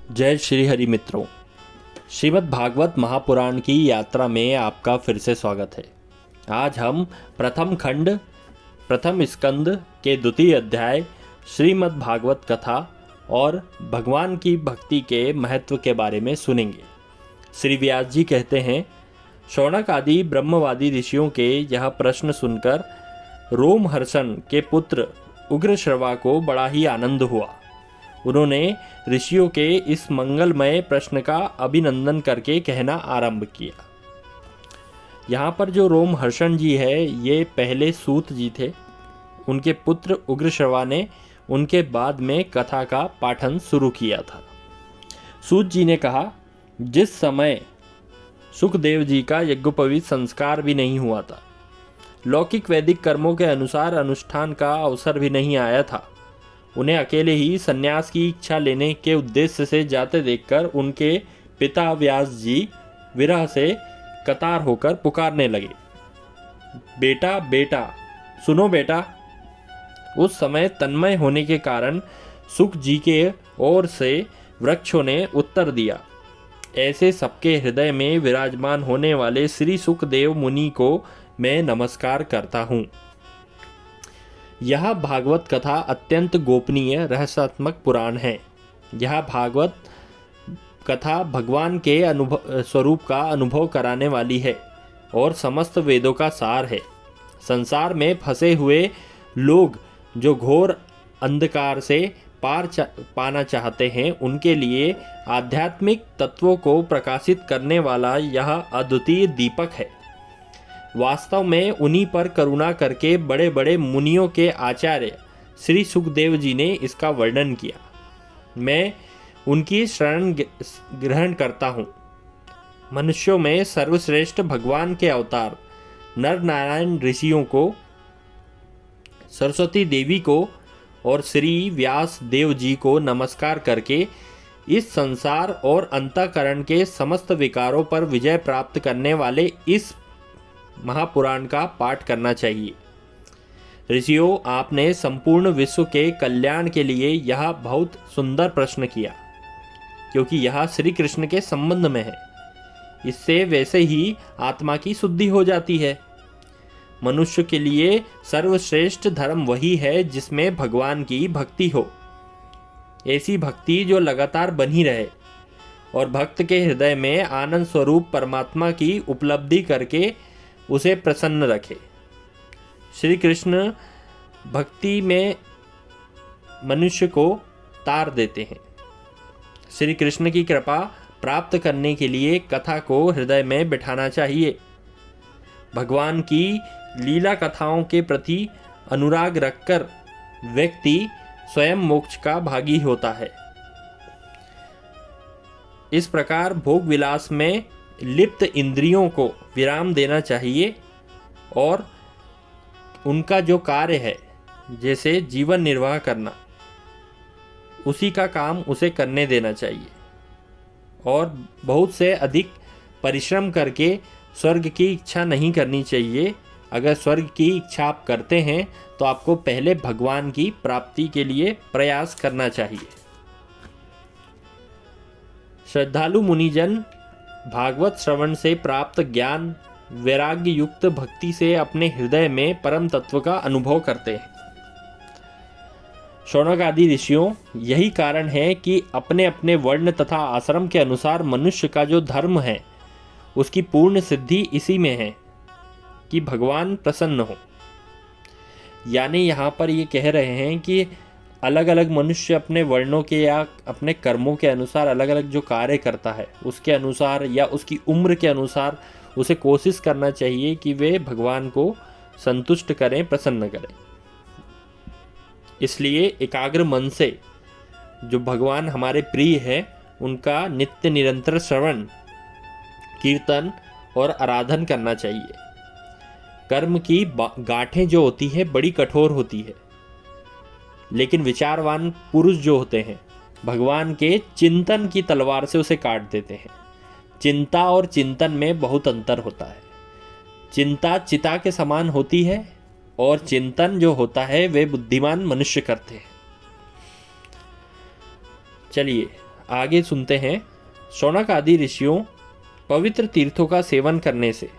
जय श्री हरि मित्रों, श्रीमद् भागवत महापुराण की यात्रा में आपका फिर से स्वागत है। आज हम प्रथम खंड प्रथम स्कंद के द्वितीय अध्याय श्रीमद् भागवत कथा और भगवान की भक्ति के महत्व के बारे में सुनेंगे। श्री व्यास जी कहते हैं, शौनक आदि ब्रह्मवादी ऋषियों के यह प्रश्न सुनकर रोमहर्षण के पुत्र उग्रश्रवा को बड़ा ही आनंद हुआ। उन्होंने ऋषियों के इस मंगलमय प्रश्न का अभिनंदन करके कहना आरंभ किया। यहाँ पर जो रोमहर्षण जी है, ये पहले सूत जी थे। उनके पुत्र उग्रश्रवा ने उनके बाद में कथा का पाठन शुरू किया था। सूत जी ने कहा, जिस समय सुखदेव जी का यज्ञोपवीत संस्कार भी नहीं हुआ था, लौकिक वैदिक कर्मों के अनुसार अनुष्ठान का अवसर भी नहीं आया था, उन्हें अकेले ही सन्यास की इच्छा लेने के उद्देश्य से जाते देखकर उनके पिता व्यास जी विरह से कतार होकर पुकारने लगे, बेटा बेटा सुनो बेटा। उस समय तन्मय होने के कारण सुख जी के ओर से वृक्षों ने उत्तर दिया, ऐसे सबके हृदय में विराजमान होने वाले श्री सुखदेव मुनि को मैं नमस्कार करता हूँ। यह भागवत कथा अत्यंत गोपनीय रहस्यात्मक पुराण है। यह भागवत कथा भगवान के स्वरूप का अनुभव कराने वाली है और समस्त वेदों का सार है। संसार में फंसे हुए लोग जो घोर अंधकार से पाना चाहते हैं, उनके लिए आध्यात्मिक तत्वों को प्रकाशित करने वाला यह अद्वितीय दीपक है। वास्तव में उन्हीं पर करुणा करके बड़े बड़े मुनियों के आचार्य श्री सुखदेव जी ने इसका वर्णन किया। मैं उनकी शरण ग्रहण करता हूँ। मनुष्यों में सर्वश्रेष्ठ भगवान के अवतार नर नारायण ऋषियों को, सरस्वती देवी को और श्री व्यास देव जी को नमस्कार करके इस संसार और अंतःकरण के समस्त विकारों पर विजय प्राप्त करने वाले इस महापुराण का पाठ करना चाहिए। ऋषियों, आपने संपूर्ण विश्व के कल्याण के लिए यह बहुत सुंदर प्रश्न किया, क्योंकि यह श्री कृष्ण के संबंध में है। इससे वैसे ही आत्मा की शुद्धि हो जाती है। मनुष्य के लिए सर्वश्रेष्ठ धर्म वही है जिसमें भगवान की भक्ति हो। ऐसी भक्ति जो लगातार बनी रहे और भक्त के हृदय में आनंद स्वरूप परमात्मा की उपलब्धि करके उसे प्रसन्न रखे। श्री कृष्ण भक्ति में मनुष्य को तार देते हैं। श्री कृष्ण की कृपा प्राप्त करने के लिए कथा को हृदय में बिठाना चाहिए। भगवान की लीला कथाओं के प्रति अनुराग रखकर व्यक्ति स्वयं मोक्ष का भागी होता है। इस प्रकार भोग विलास में लिप्त इंद्रियों को विराम देना चाहिए और उनका जो कार्य है, जैसे जीवन निर्वाह करना, उसी का काम उसे करने देना चाहिए और बहुत से अधिक परिश्रम करके स्वर्ग की इच्छा नहीं करनी चाहिए। अगर स्वर्ग की इच्छा आप करते हैं तो आपको पहले भगवान की प्राप्ति के लिए प्रयास करना चाहिए। श्रद्धालु मुनिजन भागवत श्रवण से प्राप्त ज्ञान वैराग्य युक्त भक्ति से अपने हृदय में परम तत्व का अनुभव करते हैं। शौनक आदि ऋषियों, यही कारण है कि अपने अपने वर्ण तथा आश्रम के अनुसार मनुष्य का जो धर्म है, उसकी पूर्ण सिद्धि इसी में है कि भगवान प्रसन्न हो। यानी यहाँ पर ये कह रहे हैं कि अलग अलग मनुष्य अपने वर्णों के या अपने कर्मों के अनुसार अलग अलग जो कार्य करता है, उसके अनुसार या उसकी उम्र के अनुसार उसे कोशिश करना चाहिए कि वे भगवान को संतुष्ट करें, प्रसन्न करें। इसलिए एकाग्र मन से जो भगवान हमारे प्रिय है, उनका नित्य निरंतर श्रवण, कीर्तन और आराधन करना चाहिए। कर्म की गांठें जो होती है बड़ी कठोर होती है, लेकिन विचारवान पुरुष जो होते हैं भगवान के चिंतन की तलवार से उसे काट देते हैं। चिंता और चिंतन में बहुत अंतर होता है। चिंता चिता के समान होती है और चिंतन जो होता है वे बुद्धिमान मनुष्य करते हैं। चलिए आगे सुनते हैं। शौनक आदि ऋषियों पवित्र तीर्थों का सेवन करने से,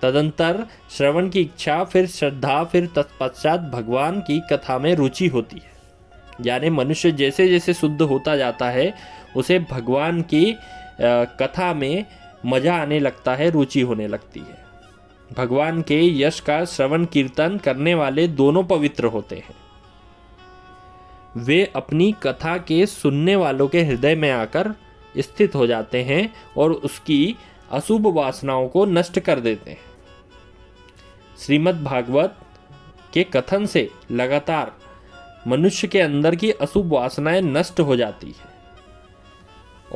तदंतर श्रवण की इच्छा, फिर श्रद्धा, फिर तत्पश्चात भगवान की कथा में रुचि होती है। यानी मनुष्य जैसे जैसे शुद्ध होता जाता है उसे भगवान की कथा में मजा आने लगता है, रुचि होने लगती है। भगवान के यश का श्रवण कीर्तन करने वाले दोनों पवित्र होते हैं। वे अपनी कथा के सुनने वालों के हृदय में आकर स्थित हो जाते हैं और उसकी अशुभ वासनाओं को नष्ट कर देते हैं। श्रीमद् भागवत के कथन से लगातार मनुष्य के अंदर की अशुभ वासनाएं नष्ट हो जाती है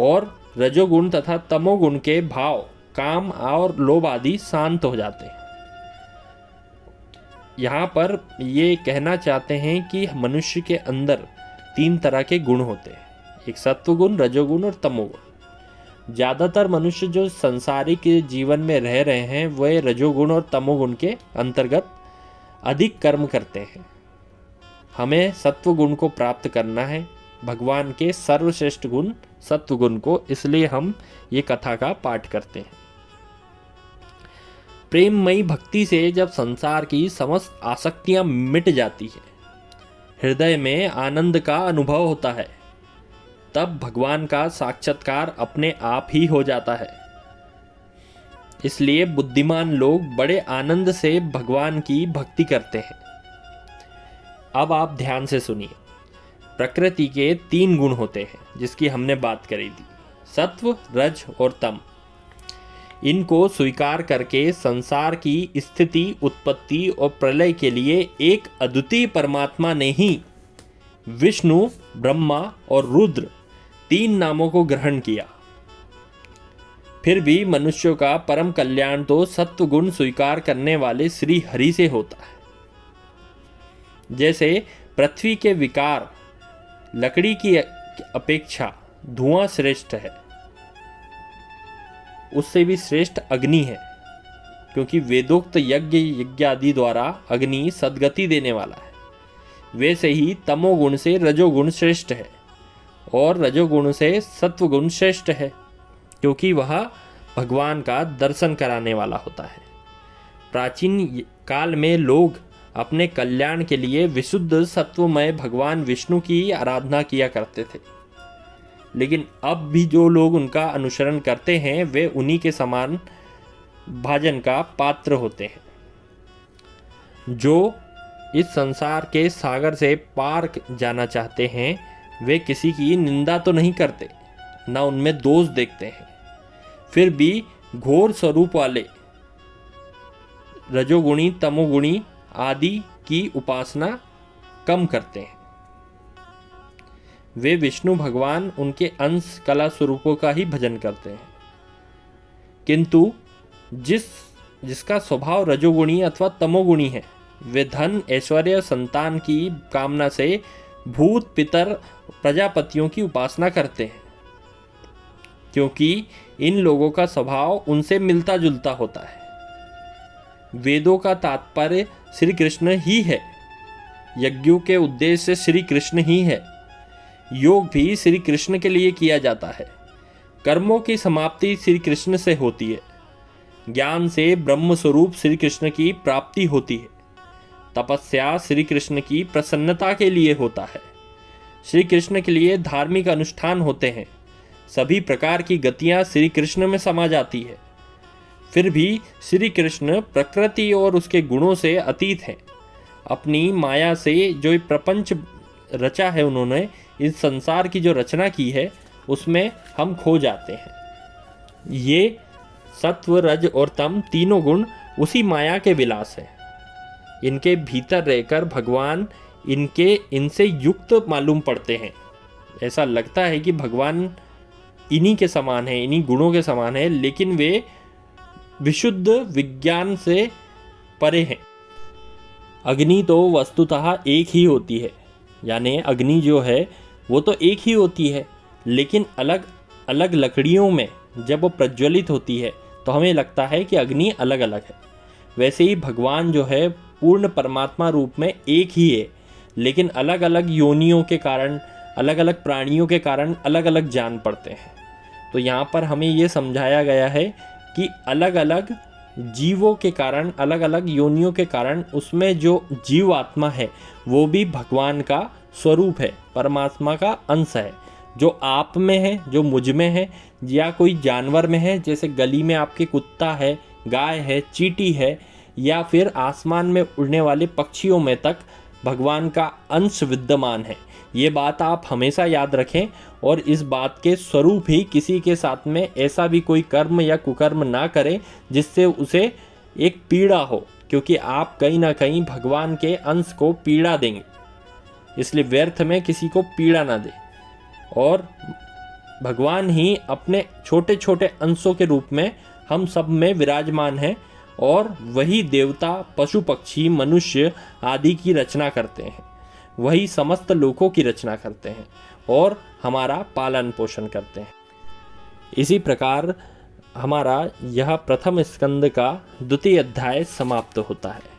और रजोगुण तथा तमोगुण के भाव, काम और लोभ आदि शांत हो जाते हैं। यहाँ पर ये कहना चाहते हैं कि मनुष्य के अंदर 3 तरह के गुण होते हैं, एक सत्वगुण, रजोगुण और तमोगुण। ज़्यादातर मनुष्य जो संसारिक जीवन में रह रहे हैं वे रजोगुण और तमोगुण के अंतर्गत अधिक कर्म करते हैं। हमें सत्वगुण को प्राप्त करना है, भगवान के सर्वश्रेष्ठ गुण सत्वगुण को, इसलिए हम ये कथा का पाठ करते हैं। प्रेममयी भक्ति से जब संसार की समस्त आसक्तियां मिट जाती है, हृदय में आनंद का अनुभव होता है, तब भगवान का साक्षात्कार अपने आप ही हो जाता है। इसलिए बुद्धिमान लोग बड़े आनंद से भगवान की भक्ति करते हैं। अब आप ध्यान से सुनिए। प्रकृति के 3 गुण होते हैं जिसकी हमने बात करी थी, सत्व, रज और तम। इनको स्वीकार करके संसार की स्थिति, उत्पत्ति और प्रलय के लिए एक अद्वितीय परमात्मा ने ही विष्णु, ब्रह्मा और रुद्र 3 नामों को ग्रहण किया। फिर भी मनुष्यों का परम कल्याण तो सत्व गुण स्वीकार करने वाले श्री हरि से होता है। जैसे पृथ्वी के विकार, लकड़ी की अपेक्षा धुआं श्रेष्ठ है, उससे भी श्रेष्ठ अग्नि है, क्योंकि वेदोक्त यज्ञ आदि द्वारा अग्नि सद्गति देने वाला है। वैसे ही तमोगुण से रजोगुण श्रेष्ठ है और रजोगुण से सत्वगुण श्रेष्ठ है, क्योंकि वह भगवान का दर्शन कराने वाला होता है। प्राचीन काल में लोग अपने कल्याण के लिए विशुद्ध सत्वमय भगवान विष्णु की आराधना किया करते थे, लेकिन अब भी जो लोग उनका अनुसरण करते हैं वे उन्हीं के समान भाजन का पात्र होते हैं। जो इस संसार के सागर से पार जाना चाहते हैं वे किसी की निंदा तो नहीं करते, न उनमें दोष देखते हैं, फिर भी घोर स्वरूप वाले रजोगुणी, तमोगुणी आदि की उपासना कम करते हैं। वे विष्णु भगवान, उनके अंश कला स्वरूपों का ही भजन करते हैं। किंतु जिसका स्वभाव रजोगुणी अथवा तमोगुणी है वे धन, ऐश्वर्य, संतान की कामना से भूत, पितर, प्रजापतियों की उपासना करते हैं, क्योंकि इन लोगों का स्वभाव उनसे मिलता जुलता होता है। वेदों का तात्पर्य श्री कृष्ण ही है, यज्ञों के उद्देश्य श्री कृष्ण ही है, योग भी श्री कृष्ण के लिए किया जाता है, कर्मों की समाप्ति श्री कृष्ण से होती है, ज्ञान से ब्रह्म स्वरूप श्री कृष्ण की प्राप्ति होती है, तपस्या श्री कृष्ण की प्रसन्नता के लिए होता है, श्री कृष्ण के लिए धार्मिक अनुष्ठान होते हैं, सभी प्रकार की गतियाँ श्री कृष्ण में समा जाती है। फिर भी श्री कृष्ण प्रकृति और उसके गुणों से अतीत हैं। अपनी माया से जो प्रपंच रचा है उन्होंने, इस संसार की जो रचना की है उसमें हम खो जाते हैं। ये सत्व, रज और तम तीनों गुण उसी माया के विलास हैं। इनके भीतर रहकर भगवान इनसे युक्त मालूम पड़ते हैं। ऐसा लगता है कि भगवान इन्हीं के समान है, इन्हीं गुणों के समान है, लेकिन वे विशुद्ध विज्ञान से परे हैं। अग्नि तो वस्तुतः एक ही होती है, यानी अग्नि जो है वो तो एक ही होती है, लेकिन अलग अलग लकड़ियों में जब वो प्रज्वलित होती है तो हमें लगता है कि अग्नि अलग अलग है। वैसे ही भगवान जो है पूर्ण परमात्मा रूप में एक ही है, लेकिन अलग अलग योनियों के कारण, अलग अलग प्राणियों के कारण अलग अलग जान पड़ते हैं। तो यहाँ पर हमें ये समझाया गया है कि अलग अलग जीवों के कारण, अलग अलग योनियों के कारण उसमें जो जीव आत्मा है वो भी भगवान का स्वरूप है, परमात्मा का अंश है। जो आप में है, जो मुझ में है, या कोई जानवर में है, जैसे गली में आपके कुत्ता है, गाय है, चींटी है, या फिर आसमान में उड़ने वाले पक्षियों में तक भगवान का अंश विद्यमान है। ये बात आप हमेशा याद रखें और इस बात के स्वरूप ही किसी के साथ में ऐसा भी कोई कर्म या कुकर्म ना करें जिससे उसे एक पीड़ा हो, क्योंकि आप कहीं ना कहीं भगवान के अंश को पीड़ा देंगे। इसलिए व्यर्थ में किसी को पीड़ा ना दें। और भगवान ही अपने छोटे छोटे अंशों के रूप में हम सब में विराजमान हैं और वही देवता, पशु पक्षी, मनुष्य आदि की रचना करते हैं, वही समस्त लोकों की रचना करते हैं और हमारा पालन पोषण करते हैं। इसी प्रकार हमारा यह प्रथम स्कंद का द्वितीय अध्याय समाप्त होता है।